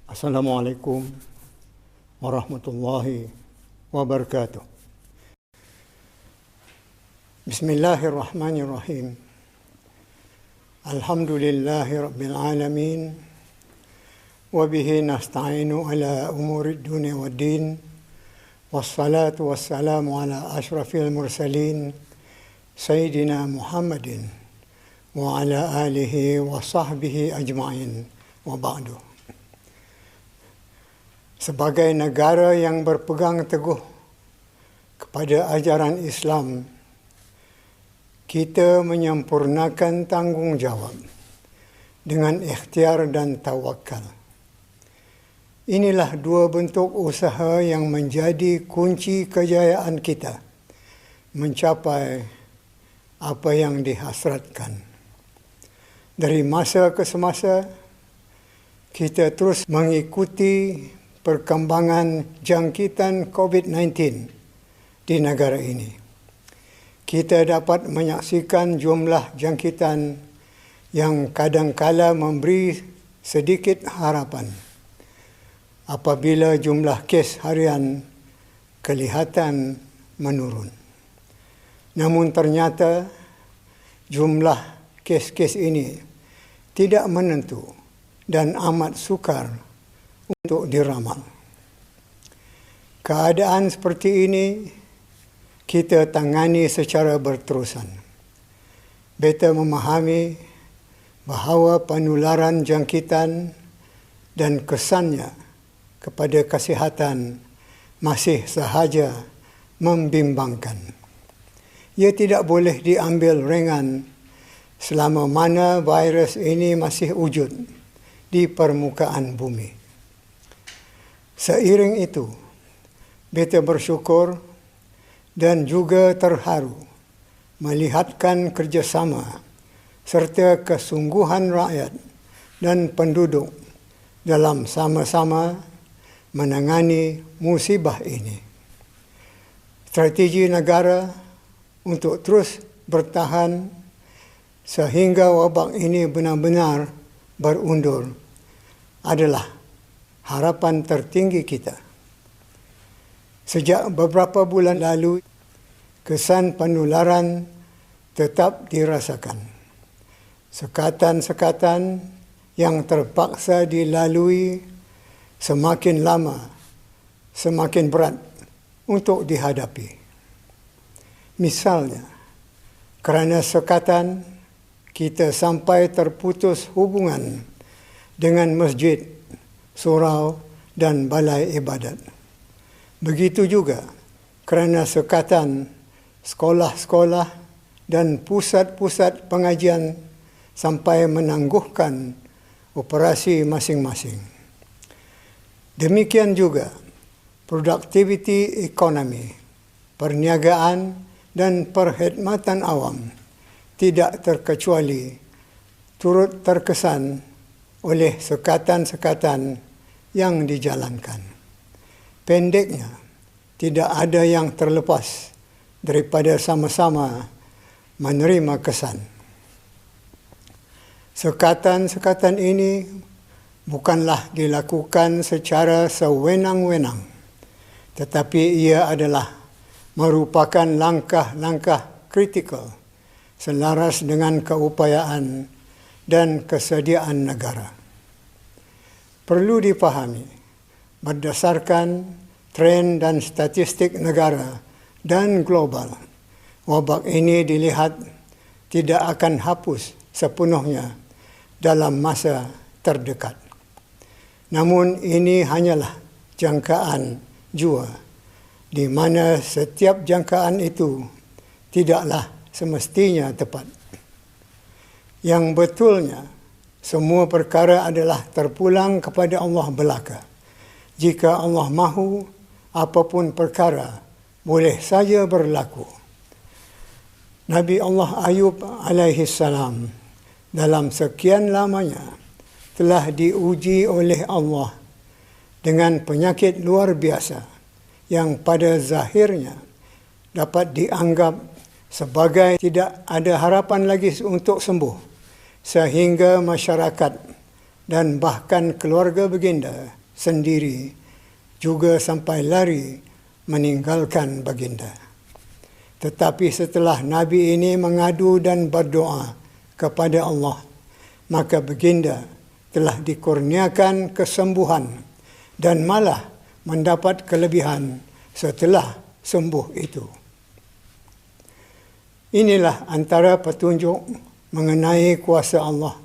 Assalamualaikum warahmatullahi wabarakatuh. Bismillahirrahmanirrahim. Alhamdulillahi rabbil alamin. Wabihi nasta'inu ala umurid dunia wa din. Wassalatu wassalamu ala ashrafil mursalin. Sayyidina Muhammadin. Wa ala alihi wa sahbihi ajma'in. Wa ba'du. Sebagai negara yang berpegang teguh kepada ajaran Islam, kita menyempurnakan tanggungjawab dengan ikhtiar dan tawakal. Inilah dua bentuk usaha yang menjadi kunci kejayaan kita mencapai apa yang dihasratkan. Dari masa ke semasa, kita terus mengikuti perkembangan jangkitan COVID-19 di negara ini. Kita dapat menyaksikan jumlah jangkitan yang kadangkala memberi sedikit harapan apabila jumlah kes harian kelihatan menurun. Namun ternyata jumlah kes-kes ini tidak menentu dan amat sukar untuk diramal. Keadaan seperti ini kita tangani secara berterusan. Beta memahami bahawa penularan jangkitan dan kesannya kepada kesihatan masih sahaja membimbangkan. Ia tidak boleh diambil ringan selama mana virus ini masih wujud di permukaan bumi. Seiring itu, beta bersyukur dan juga terharu melihatkan kerjasama serta kesungguhan rakyat dan penduduk dalam sama-sama menangani musibah ini. Strategi negara untuk terus bertahan sehingga wabak ini benar-benar berundur adalah harapan tertinggi kita. Sejak beberapa bulan lalu, kesan penularan tetap dirasakan. Sekatan-sekatan yang terpaksa dilalui semakin lama, semakin berat untuk dihadapi. Misalnya, kerana sekatan, kita sampai terputus hubungan dengan masjid, surau dan balai ibadat. Begitu juga kerana sekatan sekolah-sekolah dan pusat-pusat pengajian sampai menangguhkan operasi masing-masing. Demikian juga produktiviti ekonomi, perniagaan dan perkhidmatan awam tidak terkecuali turut terkesan oleh sekatan-sekatan yang dijalankan. Pendeknya, tidak ada yang terlepas daripada sama-sama menerima kesan. Sekatan-sekatan ini bukanlah dilakukan secara sewenang-wenang, tetapi ia adalah merupakan langkah-langkah kritikal selaras dengan keupayaan dan kesediaan negara. Perlu dipahami, berdasarkan tren dan statistik negara dan global, wabak ini dilihat tidak akan hapus sepenuhnya dalam masa terdekat. Namun ini hanyalah jangkaan jua, di mana setiap jangkaan itu tidaklah semestinya tepat. Yang betulnya, semua perkara adalah terpulang kepada Allah belaka. Jika Allah mahu, apapun perkara boleh saja berlaku. Nabi Allah Ayub alaihi salam dalam sekian lamanya telah diuji oleh Allah dengan penyakit luar biasa yang pada zahirnya dapat dianggap sebagai tidak ada harapan lagi untuk sembuh, sehingga masyarakat dan bahkan keluarga baginda sendiri juga sampai lari meninggalkan baginda. Tetapi setelah Nabi ini mengadu dan berdoa kepada Allah, maka baginda telah dikurniakan kesembuhan dan malah mendapat kelebihan setelah sembuh itu. Inilah antara petunjuk mengenai kuasa Allah,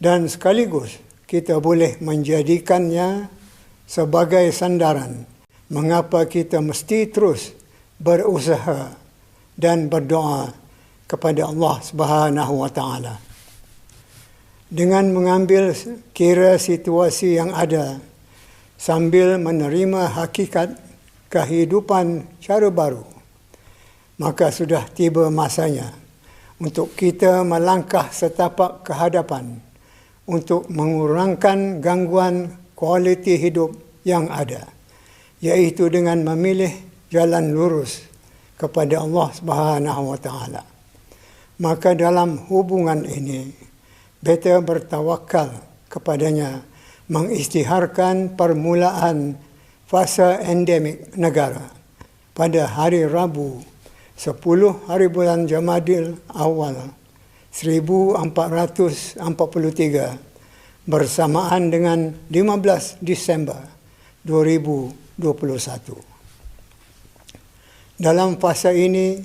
dan sekaligus kita boleh menjadikannya sebagai sandaran mengapa kita mesti terus berusaha dan berdoa kepada Allah Subhanahu wa taala. Dengan mengambil kira situasi yang ada sambil menerima hakikat kehidupan cara baru, maka sudah tiba masanya untuk kita melangkah setapak ke hadapan untuk mengurangkan gangguan kualiti hidup yang ada, iaitu dengan memilih jalan lurus kepada Allah Subhanahu wa taala. Maka dalam hubungan ini, beta bertawakal kepadanya mengisytiharkan permulaan fasa endemik negara pada hari Rabu 10 hari bulan Jamadil Awal 1443 bersamaan dengan 15 Disember 2021. Dalam fasa ini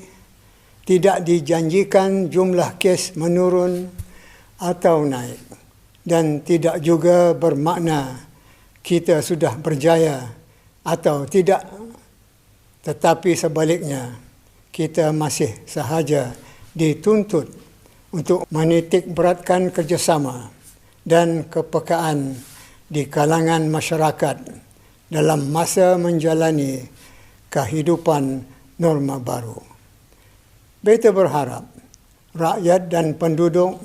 tidak dijanjikan jumlah kes menurun atau naik, dan tidak juga bermakna kita sudah berjaya atau tidak, tetapi sebaliknya kita masih sahaja dituntut untuk menitik beratkan kerjasama dan kepekaan di kalangan masyarakat dalam masa menjalani kehidupan norma baru. Beta berharap rakyat dan penduduk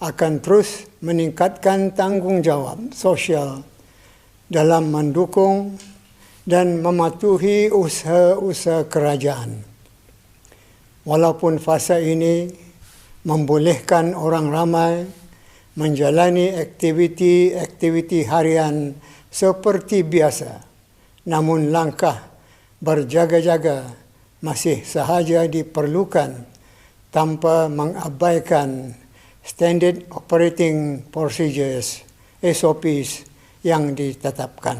akan terus meningkatkan tanggungjawab sosial dalam mendukung dan mematuhi usaha-usaha kerajaan. Walaupun fasa ini membolehkan orang ramai menjalani aktiviti-aktiviti harian seperti biasa, namun langkah berjaga-jaga masih sahaja diperlukan tanpa mengabaikan Standard Operating Procedures (SOPs) yang ditetapkan.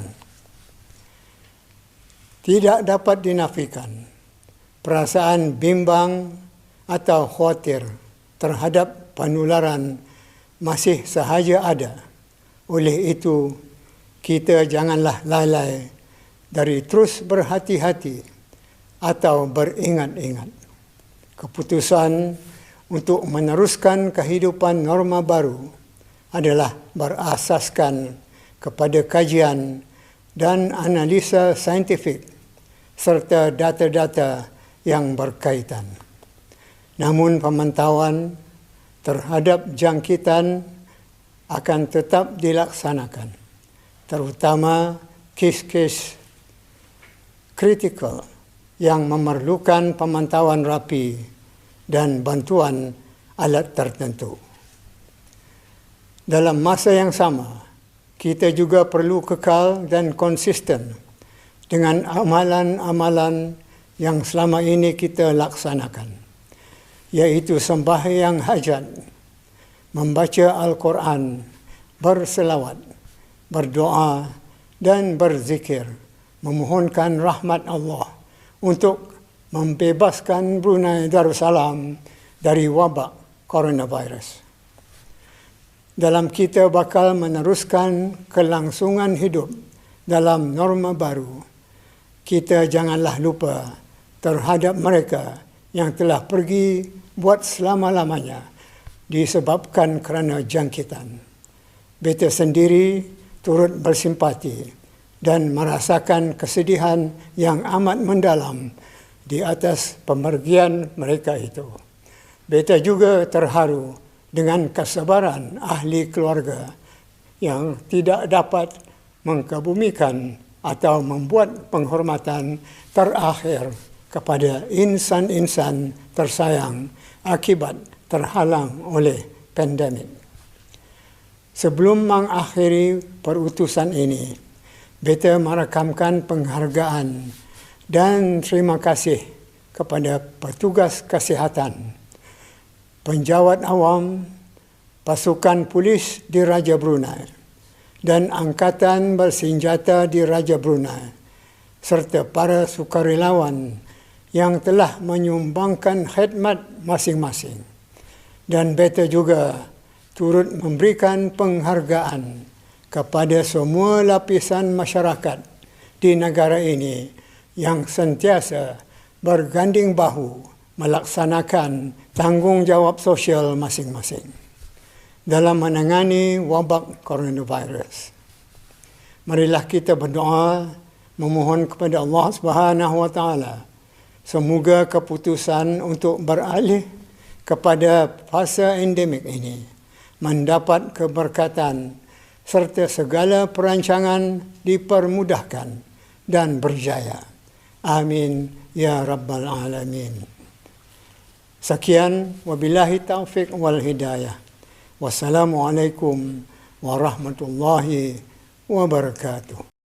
Tidak dapat dinafikan perasaan bimbang atau khawatir terhadap penularan masih sahaja ada. Oleh itu, kita janganlah lalai dari terus berhati-hati atau beringat-ingat. Keputusan untuk meneruskan kehidupan norma baru adalah berasaskan kepada kajian dan analisa saintifik serta data-data yang berkaitan. Namun pemantauan terhadap jangkitan akan tetap dilaksanakan, terutama kes-kes kritikal yang memerlukan pemantauan rapi dan bantuan alat tertentu. Dalam masa yang sama, kita juga perlu kekal dan konsisten dengan amalan-amalan yang selama ini kita laksanakan, yaitu sembahyang hajat, membaca Al-Quran, berselawat, berdoa dan berzikir, memohonkan rahmat Allah untuk membebaskan Brunei Darussalam dari wabak coronavirus. Dalam kita bakal meneruskan kelangsungan hidup dalam norma baru, kita janganlah lupa terhadap mereka yang telah pergi buat selama-lamanya disebabkan kerana jangkitan. Beta sendiri turut bersimpati dan merasakan kesedihan yang amat mendalam di atas pemergian mereka itu. Beta juga terharu dengan kesabaran ahli keluarga yang tidak dapat mengkebumikan atau membuat penghormatan terakhir kepada insan-insan tersayang akibat terhalang oleh pandemik. Sebelum mengakhiri perutusan ini, beta merakamkan penghargaan dan terima kasih kepada petugas kesihatan, penjawat awam, pasukan polis di Raja Brunei dan angkatan bersenjata di Raja Brunei serta para sukarelawan yang telah menyumbangkan khidmat masing-masing. Dan beta juga turut memberikan penghargaan kepada semua lapisan masyarakat di negara ini yang sentiasa berganding bahu melaksanakan tanggungjawab sosial masing-masing dalam menangani wabak coronavirus. Marilah kita berdoa memohon kepada Allah Subhanahu wa taala semoga keputusan untuk beralih kepada fasa endemik ini mendapat keberkatan serta segala perancangan dipermudahkan dan berjaya. Amin ya rabbal alamin. Sekian, wabillahi taufiq wal hidayah. Wassalamualaikum warahmatullahi wabarakatuh.